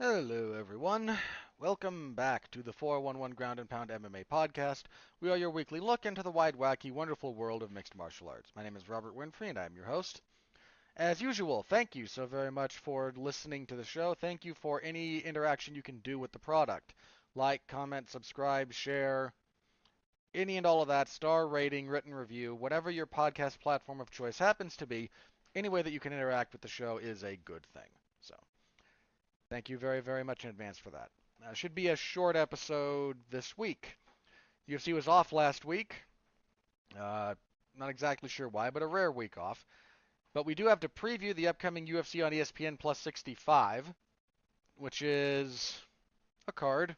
Hello, everyone. Welcome back to the 411 Ground and Pound MMA podcast. We are your weekly look into the wide, wacky, wonderful world of mixed martial arts. My name is Robert Winfree, and I'm your host. As usual, thank you so very much for listening to the show. Thank you for any interaction you can do with the product. Like, comment, subscribe, share, any and all of that, star rating, written review, whatever your podcast platform of choice happens to be, any way that you can interact with the show is a good thing. So, thank you very, very much in advance for that. Should be a short episode this week. UFC was off last week. Uh, Not exactly sure why, but a rare week off. But we do have to preview the upcoming UFC on ESPN Plus 65, which is a card.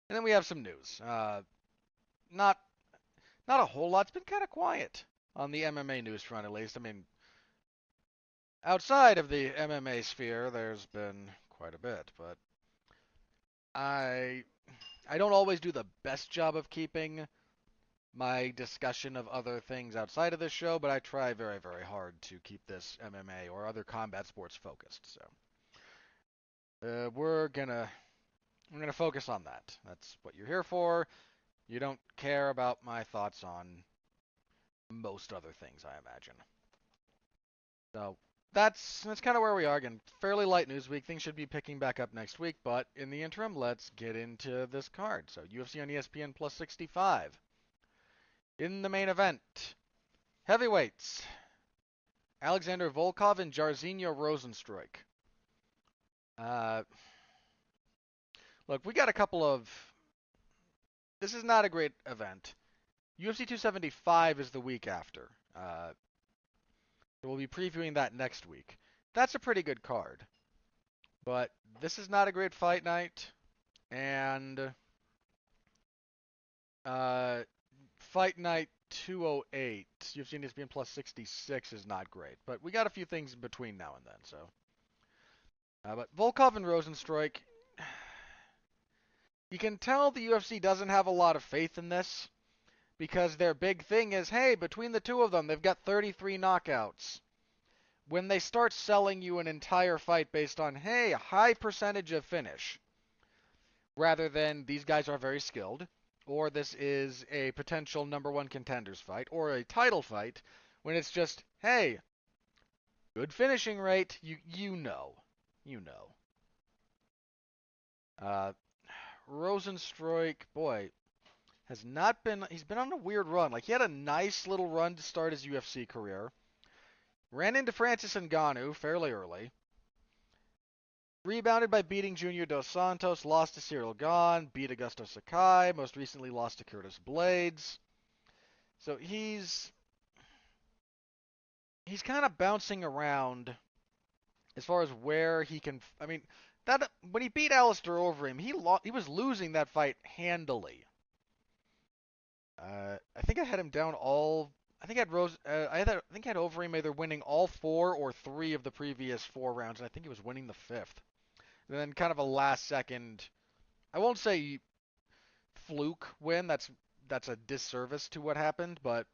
And then we have some news. Not not a whole lot. It's been kind of quiet on the MMA news front, at least. I mean, outside of the MMA sphere, there's been quite a bit, but I I don't always do the best job of keeping my discussion of other things outside of this show, but I try very, very hard to keep this MMA or other combat sports focused. So we're gonna focus on that. That's what you're here for. You don't care about my thoughts on most other things, I imagine. So that's kind of where we are. Again, fairly light news week. Things should be picking back up next week, but in the interim, let's get into this card. So UFC on ESPN Plus 65. In the main event, heavyweights, Alexander Volkov and Jairzinho Rozenstruik. Uh, Look, we got a couple of. This is not a great event. UFC 275 is the week after. So we'll be previewing that next week. That's a pretty good card. But this is not a great fight night. And fight night 208, UFC and ESPN Plus 66 is not great. But we got a few things in between now and then. So, but Volkov and Rozenstruik, you can tell the UFC doesn't have a lot of faith in this because their big thing is, hey, between the two of them, they've got 33 knockouts. When they start selling you an entire fight based on, hey, a high percentage of finish, rather than these guys are very skilled, or this is a potential number one contenders fight, or a title fight, when it's just, hey, good finishing rate, you know. Rozenstruik, boy, has not been, he's been on a weird run. Like, he had a nice little run to start his UFC career. Ran into Francis Ngannou fairly early. Rebounded by beating Junior Dos Santos, lost to Cyril Gane, beat Augusto Sakai, most recently lost to Curtis Blades. So he's kind of bouncing around as far as where he can. I mean, that when he beat Alistair Overeem, he was losing that fight handily. I think I had him down all. I think I had I had Overeem either winning all 4 or 3 of the previous 4 rounds, and I think he was winning the 5th. And then kind of a last second, I won't say fluke win. That's a disservice to what happened, but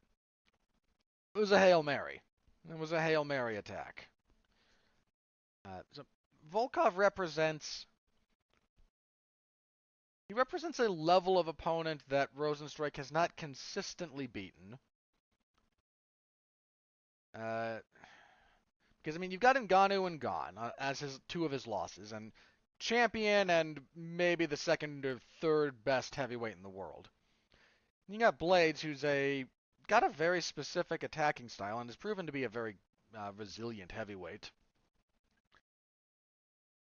it was a Hail Mary. It was a Hail Mary attack. So Volkov represents a level of opponent that Rozenstruik has not consistently beaten. Because I mean, you've got Ngannou and Gane as his 2 of his losses, and champion and maybe the second or third best heavyweight in the world. And you got Blades, who's got a very specific attacking style and has proven to be a very resilient heavyweight.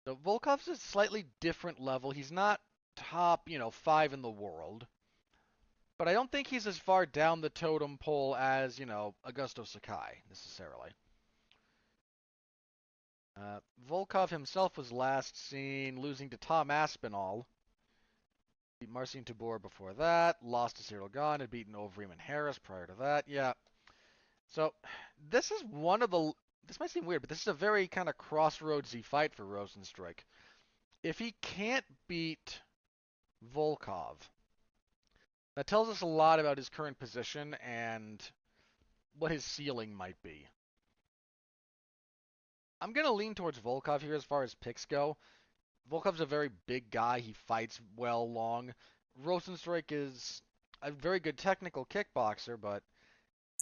So Volkov's a slightly different level. He's not top, 5 in the world. But I don't think he's as far down the totem pole as, Augusto Sakai, necessarily. Volkov himself was last seen losing to Tom Aspinall. Beat Marcin Tybura before that. Lost to Cyril Gane. Had beaten Overeem and Harris prior to that. Yeah. So, this is one of the... This might seem weird, but this is a very kind of crossroadsy fight for Rozenstruik. If he can't beat Volkov, that tells us a lot about his current position and what his ceiling might be. I'm going to lean towards Volkov here as far as picks go, Volkov's a very big guy. He fights well long. Rosenstruik is a very good technical kickboxer, but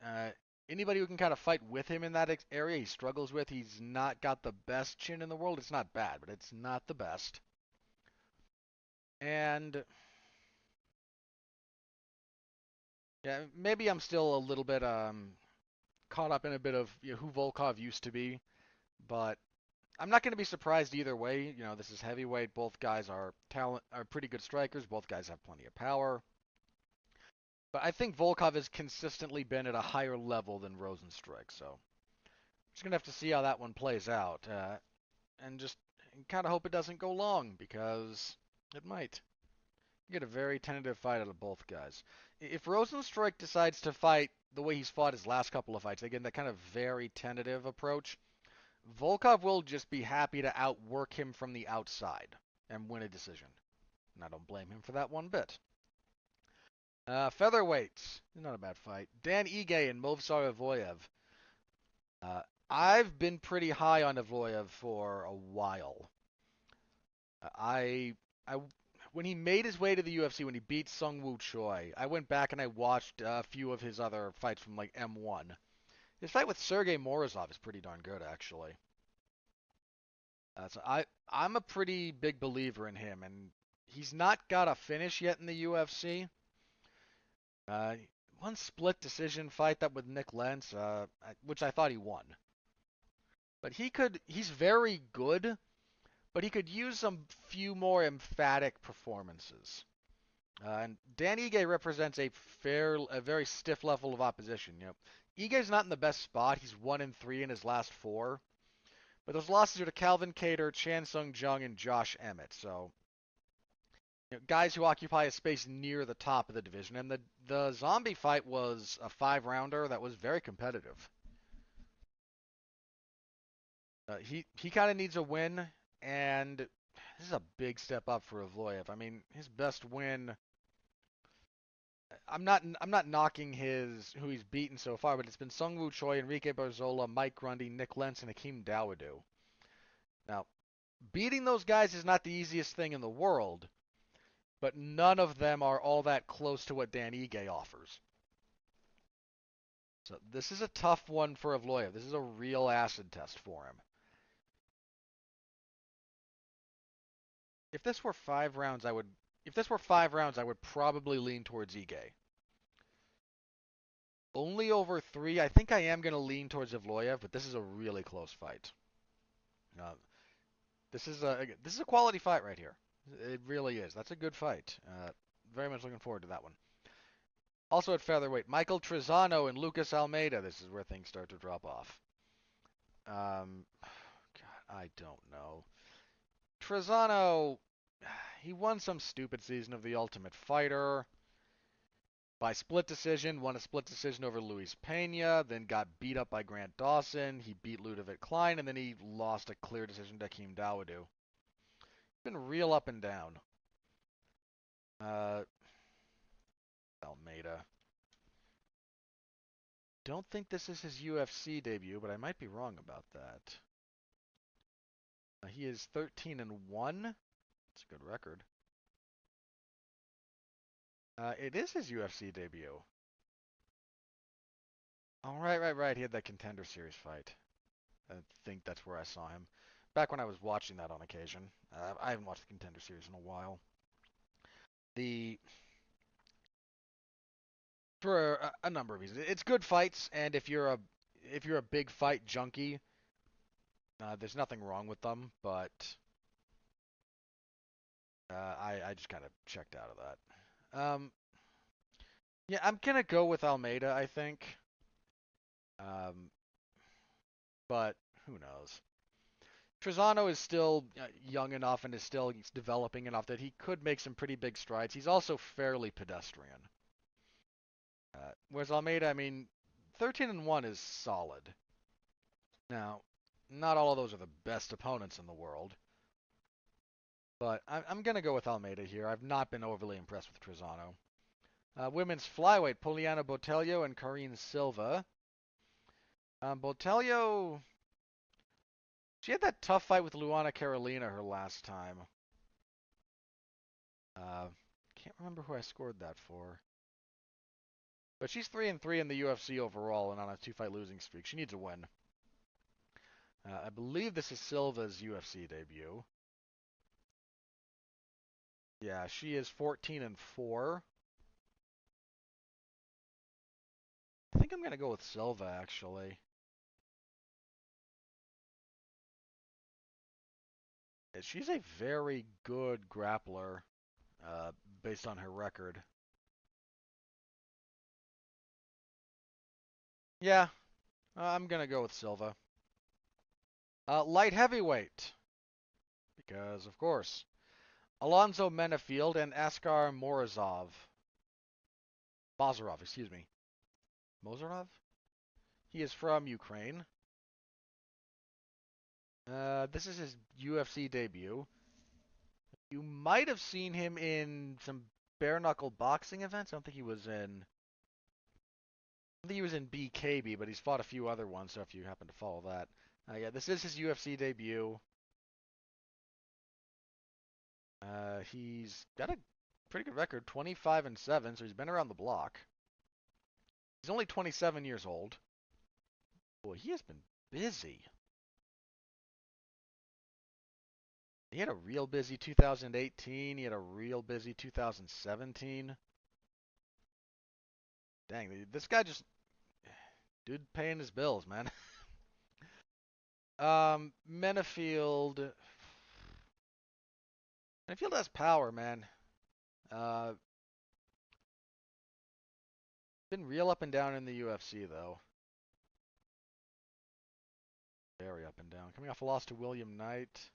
uh, anybody who can kind of fight with him in that area, he struggles with. He's not got the best chin in the world. It's not bad, but it's not the best. And yeah, maybe I'm still a little bit caught up in a bit of who Volkov used to be, but I'm not going to be surprised either way. This is heavyweight. Both guys are pretty good strikers. Both guys have plenty of power. But I think Volkov has consistently been at a higher level than Rosenstruik, so just gonna have to see how that one plays out, and just kind of hope it doesn't go long because it might. You get a very tentative fight out of both guys. If Rosenstruik decides to fight the way he's fought his last couple of fights, again that kind of very tentative approach, Volkov will just be happy to outwork him from the outside and win a decision. And I don't blame him for that one bit. Featherweights, not a bad fight. Dan Ige and Movsar Evloev. Uh, I've been pretty high on Evloev for a while. I when he made his way to the UFC, when he beat Sung Woo Choi, I went back and I watched a few of his other fights from like M1. His fight with Sergey Morozov is pretty darn good, actually. I'm a pretty big believer in him, and he's not got a finish yet in the UFC. Uh, One split decision fight that with Nick Lentz, which I thought he won. But he's very good, but he could use some few more emphatic performances. And Dan Ige represents a very stiff level of opposition. Ige's not in the best spot. He's 1-3 in his last four, but those losses are to Calvin Kattar, Chan Sung Jung, and Josh Emmett. So guys who occupy a space near the top of the division. And the zombie fight was a 5-rounder that was very competitive. He kind of needs a win, and this is a big step up for Evloev. I mean, his best win. I'm not knocking who he's beaten so far, but it's been Sung Woo Choi, Enrique Barzola, Mike Grundy, Nick Lentz, and Hakeem Dawodu. Now, beating those guys is not the easiest thing in the world, but none of them are all that close to what Dan Ige offers. So this is a tough one for Evloev. This is a real acid test for him. If this were 5 rounds, I would probably lean towards Ige. Only over 3, I think I am going to lean towards Evloev, but this is a really close fight. Uh, this is a quality fight right here. It really is. That's a good fight. Very much looking forward to that one. Also at featherweight, Michael Trizano and Lucas Almeida. This is where things start to drop off. God, I don't know. Trizano, he won some stupid season of The Ultimate Fighter by split decision, won a split decision over Luis Pena, then got beat up by Grant Dawson. He beat Ludovic Klein, and then he lost a clear decision to Hakeem Dawodu. Been real up and down. Almeida. Don't think this is his UFC debut, but I might be wrong about that. He is 13-1. That's a good record. It is his UFC debut. Oh, right. He had that Contender Series fight. I think that's where I saw him. Back when I was watching that on occasion. I haven't watched the Contender Series in a while. For a number of reasons, it's good fights, and if you're a big fight junkie, there's nothing wrong with them. But I just kind of checked out of that. Yeah, I'm gonna go with Almeida, I think. Um, but who knows? Trizano is still young enough and is still developing enough that he could make some pretty big strides. He's also fairly pedestrian. Whereas Almeida, I mean, 13-1 is solid. Now, not all of those are the best opponents in the world, but I'm going to go with Almeida here. I've not been overly impressed with Trizano. Women's flyweight, Poliana Botelho and Karine Silva. Botelho, she had that tough fight with Luana Carolina her last time. Can't remember who I scored that for. But she's 3-3 in the UFC overall and on a 2-fight losing streak. She needs a win. I believe this is Silva's UFC debut. Yeah, she is 14-4. I think I'm gonna go with Silva actually. She's a very good grappler, based on her record. Yeah, I'm gonna go with Silva. Light heavyweight, because of course, Alonzo Menefield and Askar Mozarov, excuse me. Mozarov? He is from Ukraine. This is his UFC debut. You might have seen him in some bare knuckle boxing events. I don't think he was in. I think he was in BKB, but he's fought a few other ones. So if you happen to follow that, yeah, this is his UFC debut. He's got a pretty good record, 25-7. So he's been around the block. He's only 27 years old. Boy, he has been busy. He had a real busy 2018. He had a real busy 2017. Dang, this guy just, dude, paying his bills, man. Menefield. Menefield has power, man. Uh, Been real up and down in the UFC though. Very up and down. Coming off a loss to William Knight.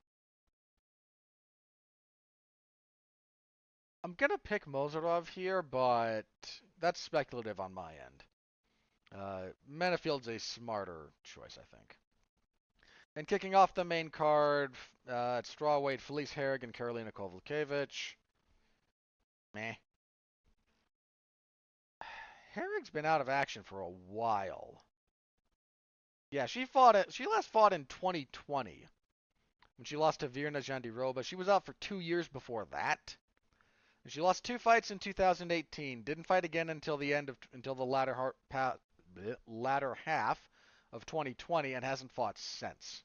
I'm gonna pick Mozarov here, but that's speculative on my end. Menefield's a smarter choice, I think. And kicking off the main card, at strawweight, Felice Herrig and Karolina Kowalkiewicz. Meh. Herrig's been out of action for a while. Yeah, she last fought in 2020 when she lost to Virna Jandiroba. She was out for 2 years before that. And she lost 2 fights in 2018. Didn't fight again until the latter half of 2020 and hasn't fought since.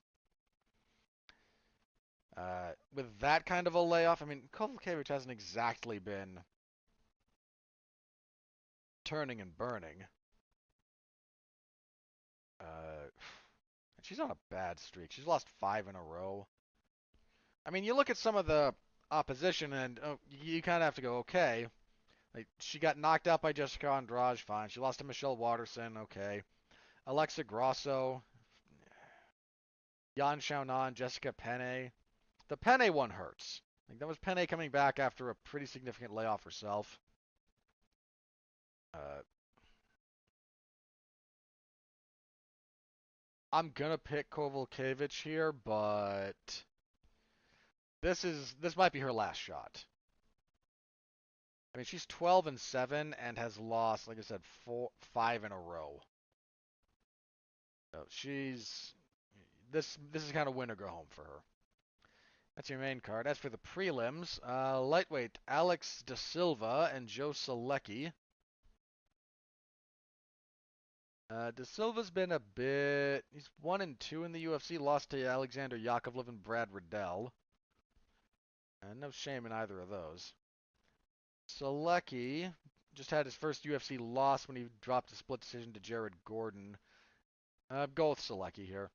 With that kind of a layoff, I mean, Kowalkiewicz hasn't exactly been turning and burning. And she's on a bad streak. She's lost 5 in a row. I mean, you look at some of the opposition, and you kind of have to go, okay. Like, she got knocked out by Jessica Andrade, fine. She lost to Michelle Waterson, okay. Alexa Grasso, Yan Xiaonan, Jessica Penne. The Penne one hurts. Like, that was Penne coming back after a pretty significant layoff herself. I'm gonna pick Kowalkiewicz here, but this might be her last shot. I mean, she's 12-7 and has lost, like I said, 5 in a row. So this is kind of win or go home for her. That's your main card. As for the prelims, lightweight Alex Da Silva and Joe Solecki. Da Silva's been a bit. He's 1-2 in the UFC. Lost to Alexander Yakovlev and Brad Riddell. No shame in either of those. Solecki just had his first UFC loss when he dropped a split decision to Jared Gordon. Go with Solecki here.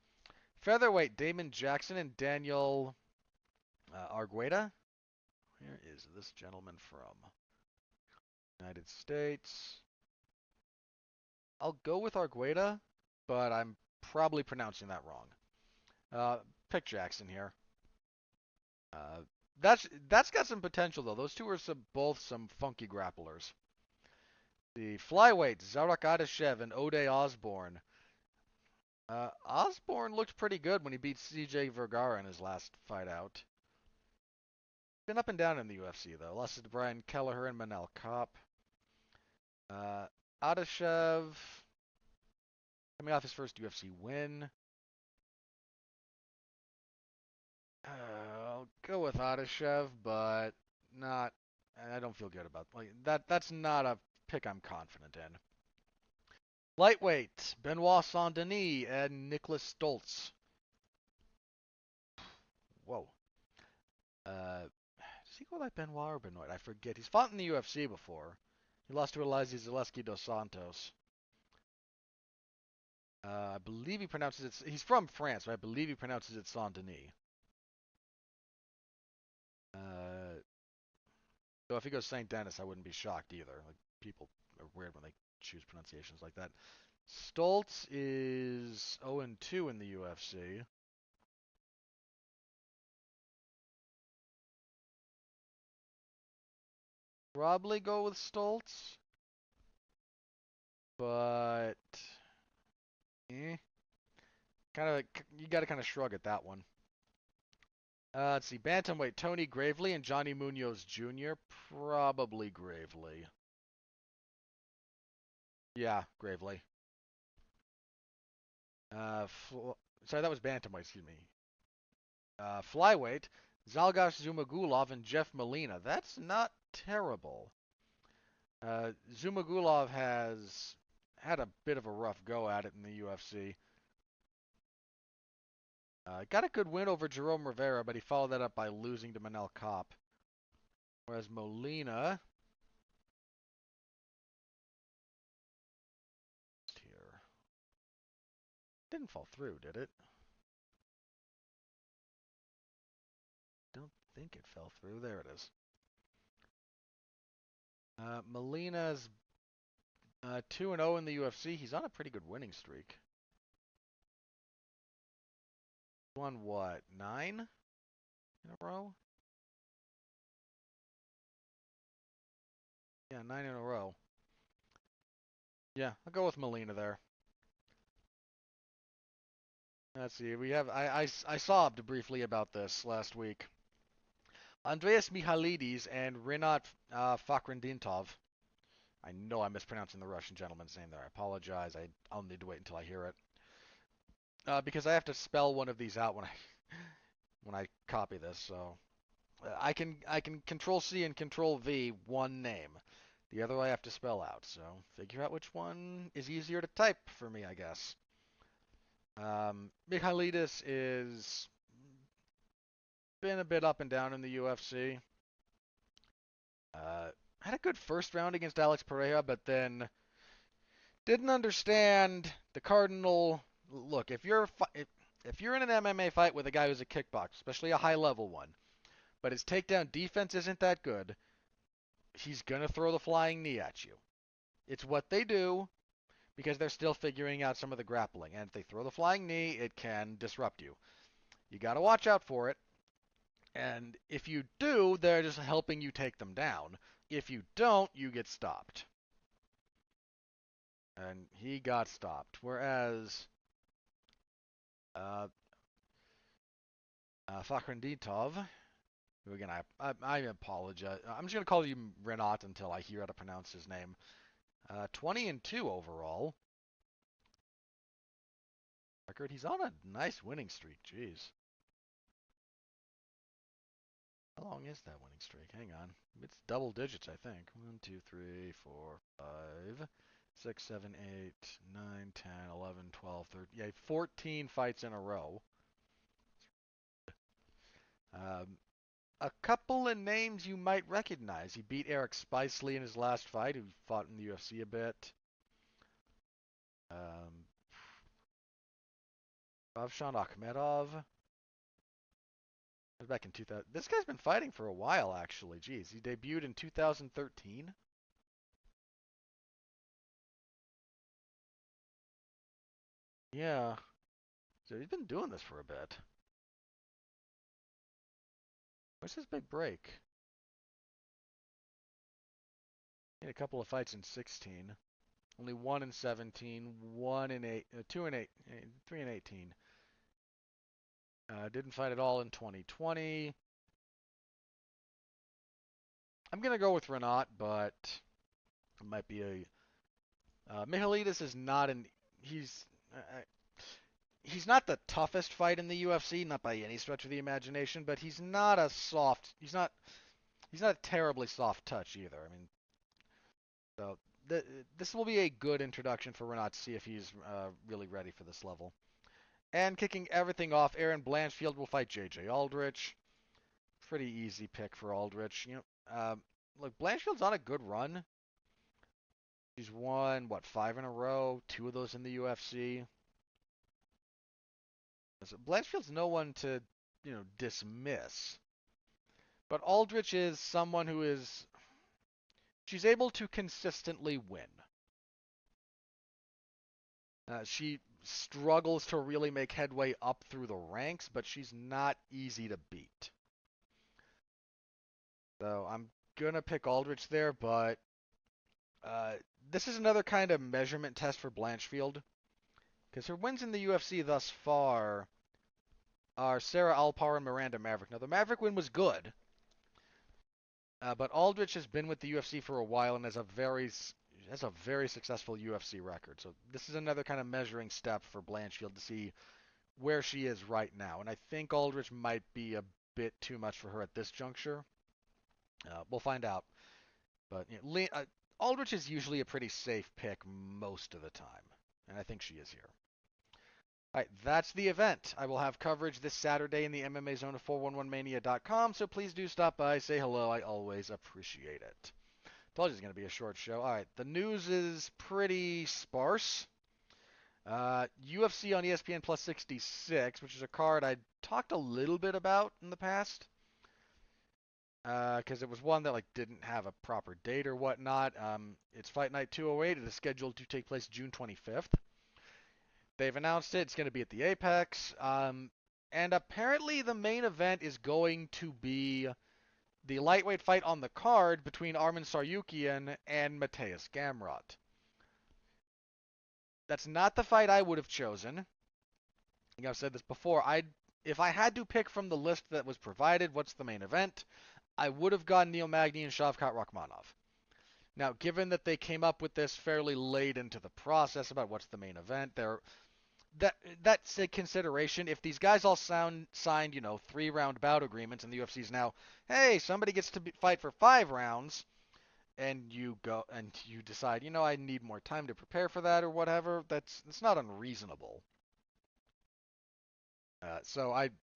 Featherweight Damon Jackson and Daniel Argueta. Where is this gentleman from? United States. I'll go with Argueta, but I'm probably pronouncing that wrong. Pick Jackson here. That's got some potential though. Those two are both some funky grapplers. The flyweight Zarek Adeshev and Ode Osborne. Osborne looked pretty good when he beat CJ Vergara in his last fight out. Been up and down in the UFC though. Lost to Brian Kelleher and Manel Kopp. Adeshev coming off his first UFC win. I'll go with Adeshev, but not I don't feel good about like that. That's not a pick I'm confident in. Lightweight, Benoit Saint-Denis and Nicholas Stoltz. Whoa. Does he go like Benoit or Benoit? I forget. He's fought in the UFC before. He lost to Elizeu Zaleski dos Santos. I believe he pronounces it. He's from France, but I believe he pronounces it Saint-Denis. So if he goes Saint Denis, I wouldn't be shocked either. Like people are weird when they choose pronunciations like that. Stoltz is 0-2 in the UFC. Probably go with Stoltz, but kind of you got to kind of shrug at that one. Let's see, bantamweight Tony Gravely and Johnny Munoz Jr. Probably Gravely. Yeah, Gravely. Sorry, that was bantamweight. Excuse me. Flyweight Zalgas Zumagulov and Jeff Molina. That's not terrible. Zumagulov has had a bit of a rough go at it in the UFC. Got a good win over Jerome Rivera, but he followed that up by losing to Manel Kopp. Whereas Molina here didn't fall through, did it? Don't think it fell through. There it is. Molina's 2-0 in the UFC. He's on a pretty good winning streak. Won what? 9 in a row? Yeah, 9 in a row. Yeah, I'll go with Molina there. Let's see. We have I sobbed briefly about this last week. Andreas Mihalidis and Rinat Fakrendintov. I know I'm mispronouncing the Russian gentleman's name there. I apologize. I'll need to wait until I hear it. Because I have to spell one of these out when I copy this. So I can Control C and Control V one name. The other I have to spell out. So figure out which one is easier to type for me, I guess. Michailidis is been a bit up and down in the UFC. Had a good first round against Alex Pereira, but then didn't understand the cardinal. Look, if you're in an MMA fight with a guy who's a kickboxer, especially a high level one, but his takedown defense isn't that good, he's gonna throw the flying knee at you. It's what they do because they're still figuring out some of the grappling, and if they throw the flying knee, it can disrupt you. You gotta watch out for it. And if you do, they're just helping you take them down. If you don't, you get stopped. And he got stopped. Whereas Fakrendintov, who again, I apologize. I'm just going to call him Renat until I hear how to pronounce his name. 20-2 overall. Record. He's on a nice winning streak. Jeez. How long is that winning streak? Hang on. It's double digits, I think. 1, 2, 3, 4, 5, 6, 7, 8, 9, 10, 11, 12, 13. Yeah, 14 fights in a row. A couple of names you might recognize. He beat Eric Spicely in his last fight, who fought in the UFC a bit. Ravshan Akhmedov. Back in 2000. This guy's been fighting for a while, actually. Jeez, he debuted in 2013. Yeah. So he's been doing this for a bit. What's his big break? He had a couple of fights in 16. Only 1 in 17, 1 in 8, 2 in 8, 3 in 18. Didn't fight at all in 2020. I'm gonna go with Renat, but it might be a. Mihalidis is not an. He's not the toughest fight in the UFC, not by any stretch of the imagination, but he's not a soft. He's not. he's not a terribly soft touch either. I mean, so this will be a good introduction for Renat to see if he's really ready for this level. And kicking everything off, Aaron Blanchfield will fight J.J. Aldrich. Pretty easy pick for Aldrich. Look, Blanchfield's on a good run. She's won, what, 5 in a row? 2 of those in the UFC. So Blanchfield's no one to, dismiss. But Aldrich is someone who is... She's able to consistently win. She struggles to really make headway up through the ranks, but she's not easy to beat. So I'm going to pick Aldrich there, but this is another kind of measurement test for Blanchfield. Because her wins in the UFC thus far are Sarah Alpar and Miranda Maverick. Now, the Maverick win was good, but Aldrich has been with the UFC for a while and has a very successful UFC record. So this is another kind of measuring step for Blanchfield to see where she is right now. And I think Aldrich might be a bit too much for her at this juncture. We'll find out. But Aldrich is usually a pretty safe pick most of the time, and I think she is here. All right, that's the event. I will have coverage this Saturday in the MMA Zone of 411mania.com, so please do stop by, say hello. I always appreciate it. Told you it's going to be a short show. All right, the news is pretty sparse. UFC on ESPN Plus 66, which is a card I talked a little bit about in the past, because it was one that didn't have a proper date or whatnot. It's Fight Night 208. It is scheduled to take place June 25th. They've announced it. It's going to be at the Apex. And apparently the main event is going to be the lightweight fight on the card between Arman Tsarukyan and Mateusz Gamrot. That's not the fight I would have chosen. I think I've said this before. If I had to pick from the list that was provided, what's the main event, I would have gone Neil Magny and Shavkat Rakhmonov. Now, given that they came up with this fairly late into the process about what's the main event, that's a consideration. If these guys all signed, 3-round bout agreements, and the UFC's now, hey, somebody gets to fight for 5 rounds, and you go and you decide, I need more time to prepare for that or whatever, that's not unreasonable.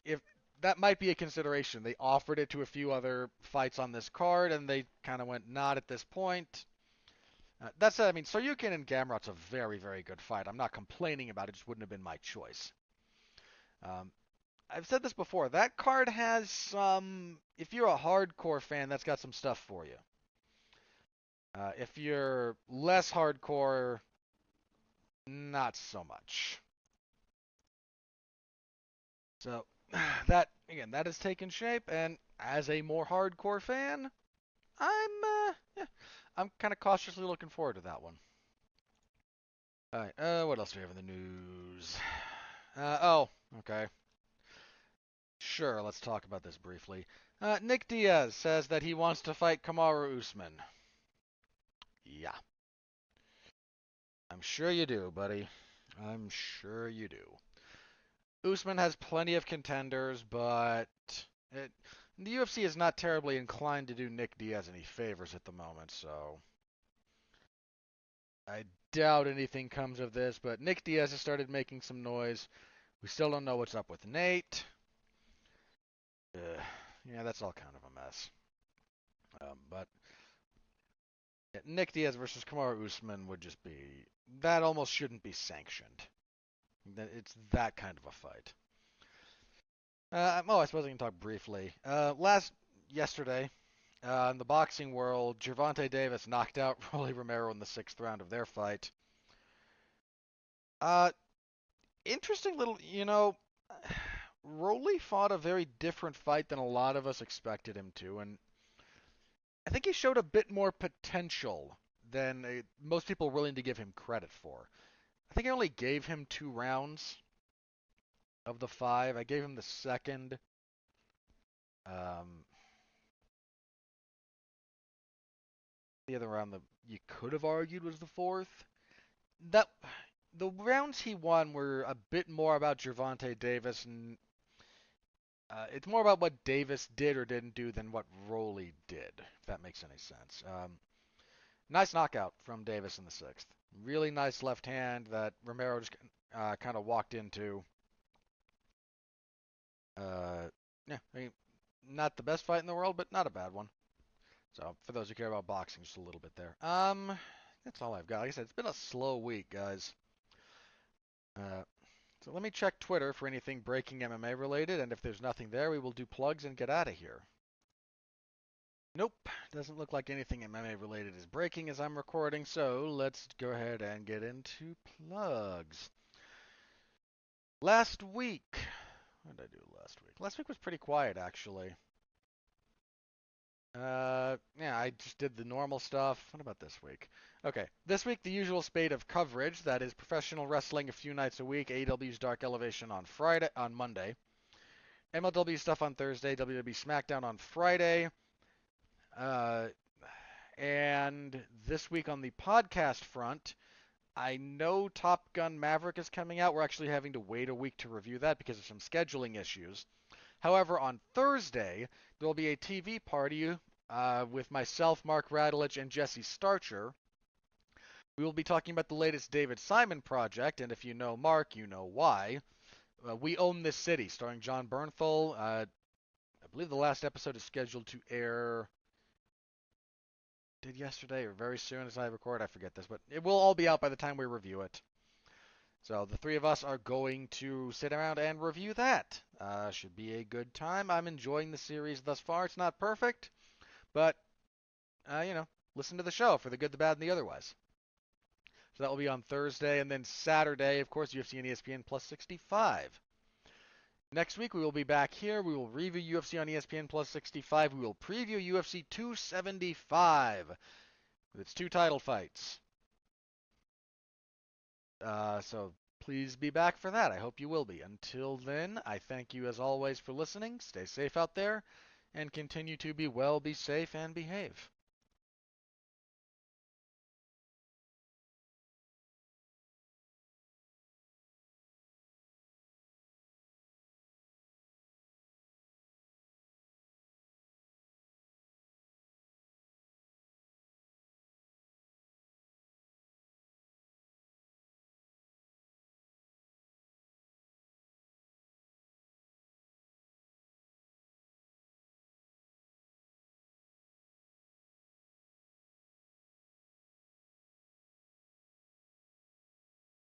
If that might be a consideration. They offered it to a few other fights on this card, and they kind of went, not at this point. That said, I mean, Tsarukyan and Gamrot's a very, very good fight. I'm not complaining about it. It just wouldn't have been my choice. I've said this before. That card has some... If you're a hardcore fan, that's got some stuff for you. If you're less hardcore, not so much. So, that has taken shape, and as a more hardcore fan, I'm kind of cautiously looking forward to that one. All right, what else do we have in the news? Okay. Sure, let's talk about this briefly. Nick Diaz says that he wants to fight Kamaru Usman. Yeah. I'm sure you do, buddy. I'm sure you do. Usman has plenty of contenders, but the UFC is not terribly inclined to do Nick Diaz any favors at the moment, so I doubt anything comes of this, but Nick Diaz has started making some noise. We still don't know what's up with Nate. Yeah, that's all kind of a mess. But Nick Diaz versus Kamaru Usman would just be... That almost shouldn't be sanctioned. It's that kind of a fight. I suppose I can talk briefly. Yesterday, in the boxing world, Gervonta Davis knocked out Rolly Romero in the 6th round of their fight. Interesting little, Rolly fought a very different fight than a lot of us expected him to, and I think he showed a bit more potential than most people are willing to give him credit for. I think I only gave him 2 rounds of the 5. I gave him the second. The other round that you could have argued was the 4th. The rounds he won were a bit more about Gervonta Davis, and It's more about what Davis did or didn't do than what Rolly did, if that makes any sense. Nice knockout from Davis in the sixth. Really nice left hand that Romero just kind of walked into. Yeah, I mean, not the best fight in the world, but not a bad one. So for those who care about boxing, just a little bit there. That's all I've got. Like I said, it's been a slow week, guys. Uh, so let me check Twitter for anything breaking MMA related, and if there's nothing there, we will do plugs and get out of here. Nope, doesn't look like anything MMA related is breaking as I'm recording, so let's go ahead and get into plugs. Last week, what did I do last week? Last week was pretty quiet, actually. Yeah, I just did the normal stuff. What about this week? Okay, this week the usual spate of coverage. That is professional wrestling a few nights a week. AEW's Dark Elevation on Monday. MLW stuff on Thursday. WWE SmackDown on Friday. Uh, and this week on the podcast front, I know Top Gun Maverick is coming out. We're actually having to wait a week to review that because of some scheduling issues. However, on Thursday, there will be a TV party with myself, Mark Radulich, and Jesse Starcher. We will be talking about the latest David Simon project, and if you know Mark, you know why. We Own This City, starring John Bernthal. I believe the last episode is scheduled to air did yesterday or very soon as I record. I forget this, but it will all be out by the time we review it. So the three of us are going to sit around and review that. Should be a good time. I'm enjoying the series thus far. It's not perfect, but listen to the show for the good, the bad, and the otherwise. So that will be on Thursday, and then Saturday, of course, UFC and ESPN plus 65. Next week we will be back here. We will review UFC on ESPN plus 65. We will preview UFC 275 with its two title fights. So please be back for that. I hope you will be. Until then, I thank you as always for listening. Stay safe out there and continue to be well, be safe, and behave.